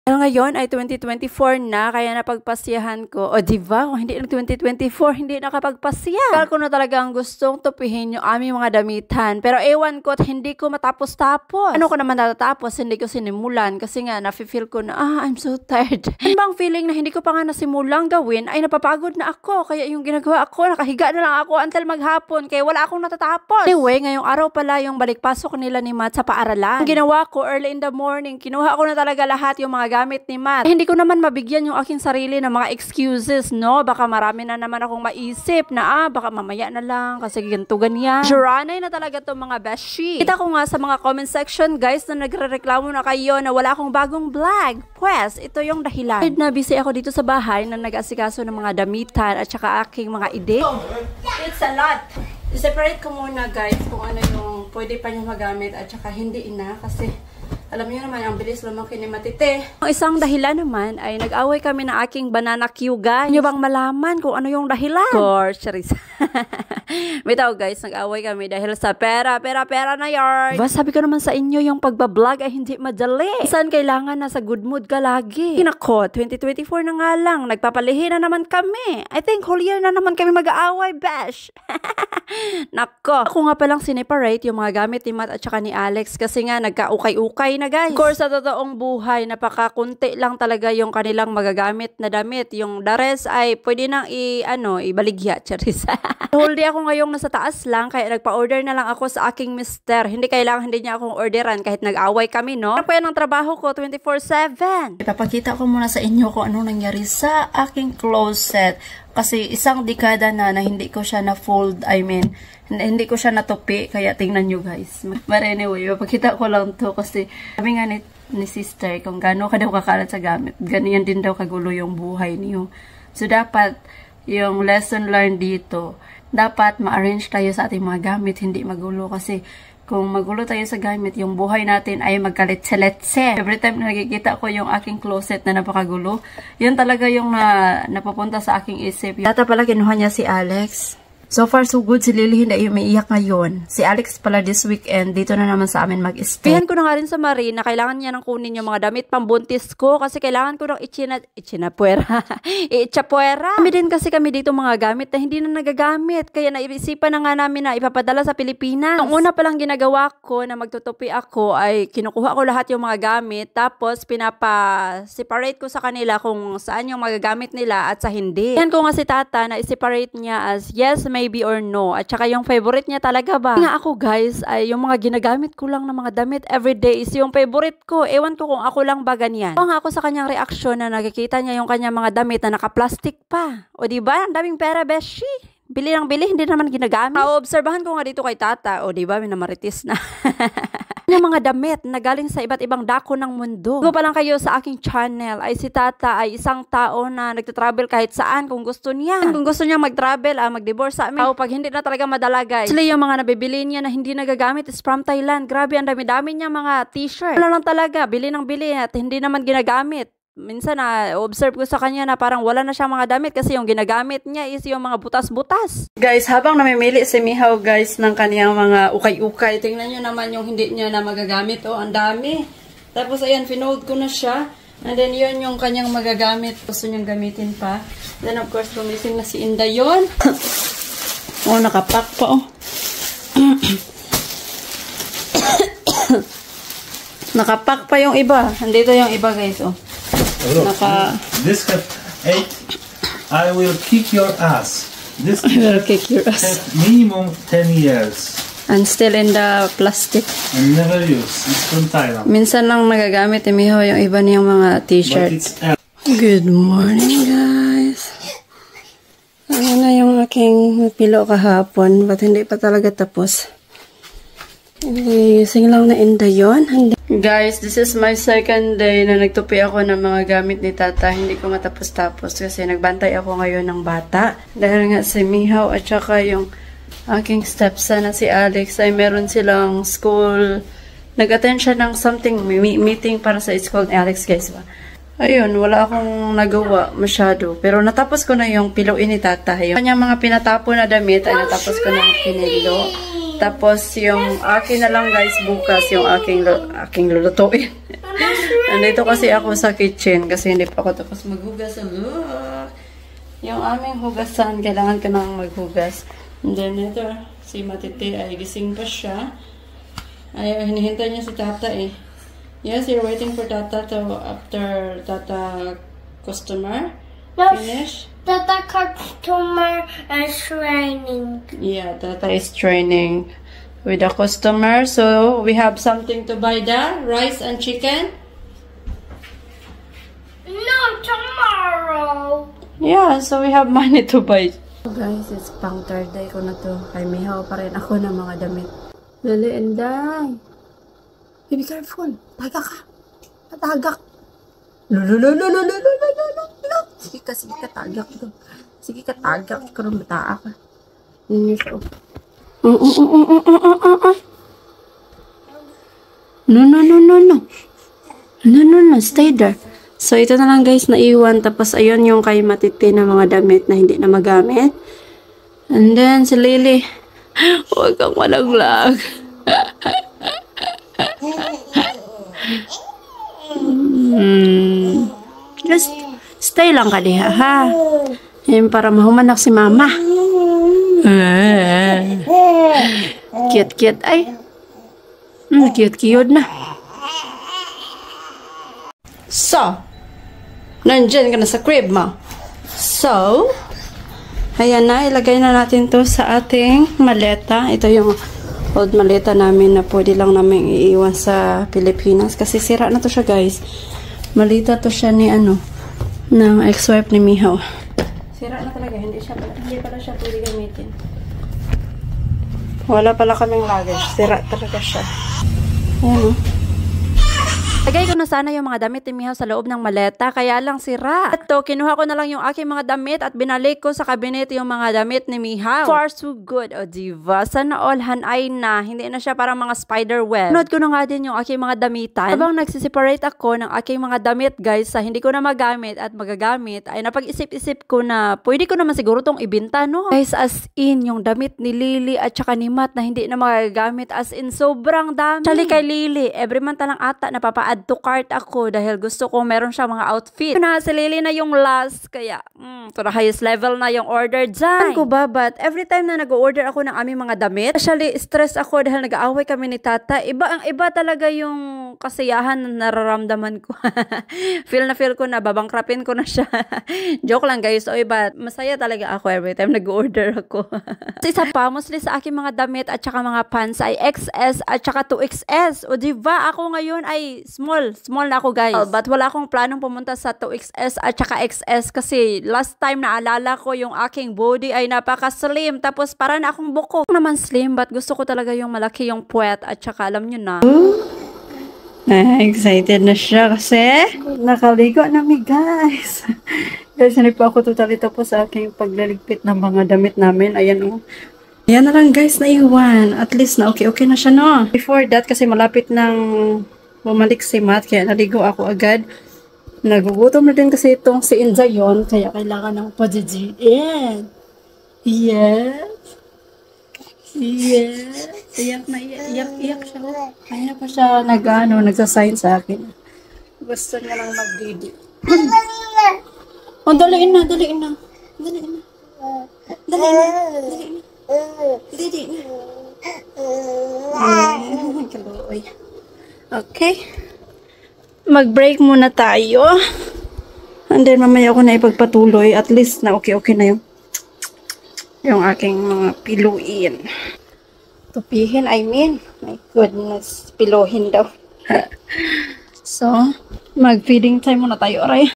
Pero ngayon ay 2024 na, kaya napagpasyahan ko. O diba, kung hindi ng 2024, hindi nakapagpasya. Kaya ko na talaga ang gustong tupihin yung aming mga damitan. Pero ewan ko at hindi ko matapos-tapos. Ano ko naman natatapos, hindi ko sinimulan. Kasi nga, nafe-feel ko na, I'm so tired. Ano bang feeling na hindi ko pa nga nasimulang gawin, ay napapagod na ako. Kaya yung ginagawa ako, nakahiga na lang ako until maghapon. Kaya wala akong natatapos. Anyway, ngayong araw pala yung balik-pasok nila ni Matt sa paaralan. Ang ginawa ko, early in the morning, kinuha ko na talaga lahat yung mga gamit ni Matt. Hindi ko naman mabigyan yung aking sarili ng mga excuses, no? Baka marami na naman akong maisip na, baka mamaya na lang kasi ganito ganyan. Juranay na talaga to mga beshi. Kita ko nga sa mga comment section, guys, na nagre-reklamo na kayo na wala akong bagong vlog. Pwes, ito yung dahilan. Kahit na busy ako dito sa bahay na nag-asikaso ng mga damitan at saka aking mga ide. It's a lot. I-separate ko muna, guys, kung ano yung pwede pa nyo magamit at saka hindi na kasi alam niyo naman, ang bilis lumaki ni Matite. Ang isang dahilan naman ay nag-away kami ng aking banana queue, guys. Niyo bang malaman kung ano yung dahilan? Of course, Charissa. Bitaw, guys, nag-away kami dahil sa pera na yarn. Diba, sabi ko naman sa inyo, yung pagbablog ay hindi madali. Saan kailangan nasa good mood ka lagi? Nako, 2024 na nga lang, nagpapalihi na naman kami. I think whole year na naman kami mag-aaway, besh. Nako. Ako nga palang sineparate yung mga gamit ni Matt at saka ni Alex kasi nga nagka-ukay-ukay na, guys. Of course, sa totoong buhay, napakakunti lang talaga yung kanilang magagamit na damit. Yung the rest ay pwede nang ibaligya, Charissa. Whole day ako ngayong nasa taas lang, kaya nagpa-order na lang ako sa aking mister. Hindi niya akong orderan kahit nag-away kami, no? Ano pa yan ang trabaho ko 24/7? Ipapakita ko muna sa inyo kung anong nangyari sa aking closet. Kasi isang dekada na hindi ko siya na-fold, hindi ko siya natupi, kaya tingnan nyo, guys. But anyway, ipapakita ko lang to kasi sabi nga ni sister, kung gaano ka daw kakalat sa gamit, ganyan din daw kagulo yung buhay niyo. So, dapat yung lesson learned dito, dapat ma-arrange tayo sa ating mga gamit, hindi magulo kasi kung magulo tayo sa gamit, yung buhay natin ay magkaletse-letse. Every time na nakikita ko yung aking closet na napakagulo, yun talaga yung napapunta sa aking isip. Data pala kinuha niya si Alex. So far, so good. Si Lily hindi umiiyak ngayon. Si Alex pala this weekend, dito na naman sa amin mag-stay. Pihan ko na nga rin sa Marie na kailangan niya nang kunin yung mga damit pambuntis ko kasi kailangan ko ng itchapuera. Kami din kasi kami dito mga gamit na hindi na nagagamit. Kaya naisipan na nga namin na ipapadala sa Pilipinas. Ang una palang ginagawa ko na magtutupi ako ay kinukuha ko lahat yung mga gamit tapos pinapa-separate ko sa kanila kung saan yung magagamit nila at sa hindi. Yan ko nga si Tata na i-separate niya as yes, maybe or no. At saka yung favorite niya talaga ba? Nga ako, guys, ay yung mga ginagamit ko lang ng mga damit everyday is yung favorite ko. Ewan ko kung ako lang ba ganyan. Nga ako sa kanyang reaksyon na nakikita niya yung kanyang mga damit na naka-plastic pa. O diba? Ang daming pera, beshi. Bili ng bili, hindi naman ginagamit. Obserbahan ko nga dito kay Tata. O diba? Minamaritis na. Yung mga damit na galing sa iba't ibang dako ng mundo. Kung pa lang kayo sa aking channel, ay si Tata ay isang tao na nagtatravel kahit saan kung gusto niya. Kung gusto niya mag-travel, mag-divorce sa amin. O pag hindi na talaga madala, guys. Actually, yung mga nabibili niya na hindi nagagamit is from Thailand. Grabe, ang dami-dami niya mga t-shirt. Wala lang talaga, bili ng bili at hindi naman ginagamit. Minsan observe ko sa kanya na parang wala na siyang mga damit kasi yung ginagamit niya is yung mga butas-butas. Guys, habang namimili si Mihaw, guys, ng kaniyang mga ukay-ukay, tingnan nyo naman yung hindi niya na magagamit. Oh, ang dami. Tapos, ayan, finold ko na siya. And then, yun yung kanyang magagamit. Gusto niyang gamitin pa. Then, of course, gumising na si Inday yun. Oh, nakapack pa, oh. Nakapack pa yung iba. Andito yung iba, guys, oh. This have 8. I will kick your ass. This I will kick your ass. Minimum 10 years. And still in the plastic. And never use. It's from Thailand. Minsan lang nagagamit ni Miho yung iba niyang mga t-shirts. Good morning, guys. Ano na yung aking pilo kahapon, but hindi pa talaga tapos. Using lang na Inday yun. Guys, this is my second day na nagtupi ako ng mga gamit ni Tata. Hindi ko matapos-tapos kasi nagbantay ako ngayon ng bata. Dahil nga si Mihaw at saka yung aking stepson na si Alex ay meron silang school. Nag-attend siya ng something, meeting para sa school ni Alex, guys ba? Ayun, wala akong nagawa masyado. Pero natapos ko na yung piluin ni Tata. Yung kanyang mga pinatapon na damit ay natapos ko na pinilo. Tapos, yung akin na lang, guys, bukas, yung aking lulutuin. Nandito kasi ako sa kitchen kasi hindi pa ako tapos maghugas. Look! Yung aming hugasan, kailangan ka nang maghugas. And then ito, si Matiti ay gising pa siya. Ay, hinihintay niya si Tata eh. Yes, you're waiting for Tata to after Tata customer finish. Tata customer is training. Yeah, Tata is training with the customer. So, we have something to buy there. Rice and chicken. No, tomorrow. Yeah, so we have money to buy. So guys, it's pang third day ko na to. Kay mihaw pa rin ako ng mga damit. Lali, Enday. Be careful. Tagak ka. Patagak. Lululululululululululul. Sige ka, tagak ko. Sige ka, tagak ko. Mataa ka. Yun siya. No. Stay there. So, ito na lang guys, naiwan. Tapos, ayun yung kay Matiti na mga damit na hindi na magamit. And then, si Lily. Huwag kang malaglag. Just stay lang ka diha, ha? Yan, para mahumanak si Mama. Cute. Ay. Cute na. So, nandyan ka na sa crib mo. So, ayan na, ilagay na natin to sa ating maleta. Ito yung old maleta namin na pwede lang namin iiwan sa Pilipinas. Kasi sira na to siya, guys. Malita to siya ni ng ex-wife ni Mihaw. Sira na talaga, hindi pala siya pwede gamitin. Wala pala kaming luggage. Sira talaga siya. Ayan, lagay ko na sana yung mga damit ni Mihaw sa loob ng maleta, kaya lang sira. At to, kinuha ko na lang yung aking mga damit at binalik ko sa cabinet yung mga damit ni Mihaw. Far so good, o diba? Sana all hanay na. Hindi na siya parang mga spider web. Note ko na nga din yung aking mga damitan. Habang nagsiseparate ako ng aking mga damit, guys, sa hindi ko na magamit at magagamit, ay napag-isip-isip ko na pwede ko naman siguro tong ibenta, no? Guys, as in, yung damit ni Lily at saka ni Matt na hindi na magagamit, as in, sobrang dami. Actually, kay Lily, every month lang ata napapaad to cart ako dahil gusto ko meron siya mga outfit. Na si Lily na yung last, kaya to the highest level na yung order dyan. Ko ba, but every time na nag-order ako ng aming mga damit, actually stress ako dahil nag-aaway kami ni Tata. Ang iba talaga yung kasiyahan na nararamdaman ko. feel ko na babangkrapin ko na siya. Joke lang guys, but masaya talaga ako every time nag-order ako. Isa pa, mostly sa aking mga damit at saka mga pants ay XS at saka 2XS. O diba, ako ngayon ay small na ako guys. But wala akong planong pumunta sa 2XS at saka XS kasi last time naalala ko yung aking body ay napaka-slim tapos para na akong buko. Naman slim but gusto ko talaga yung malaki yung puwet at saka alam nyo na. Excited na siya kasi nakaligo na mi guys. Guys, hindi pa ako totally tapos sa aking paglaligpit ng mga damit namin. Ayan o. Ayan na lang guys, naiwan. At least na okay na siya no. Before that kasi malapit ng bumalik si Matt, kaya naligo ako agad. Nagugutom na din kasi itong si Inzayon, kaya kailangan ng pajijiin. Yes. Iyak siya. Kaya pa siya nagsasign sa akin. Gusto niya lang mag-didi. Oh, daliin na. Didi na. Kaluoy. Okay. Mag-break muna tayo. And then mamaya ako na ipagpatuloy. At least na okay na yung aking mga piluin. Tupihin, I mean. My goodness. Piluhin daw. So, mag-feeding time muna tayo, aray.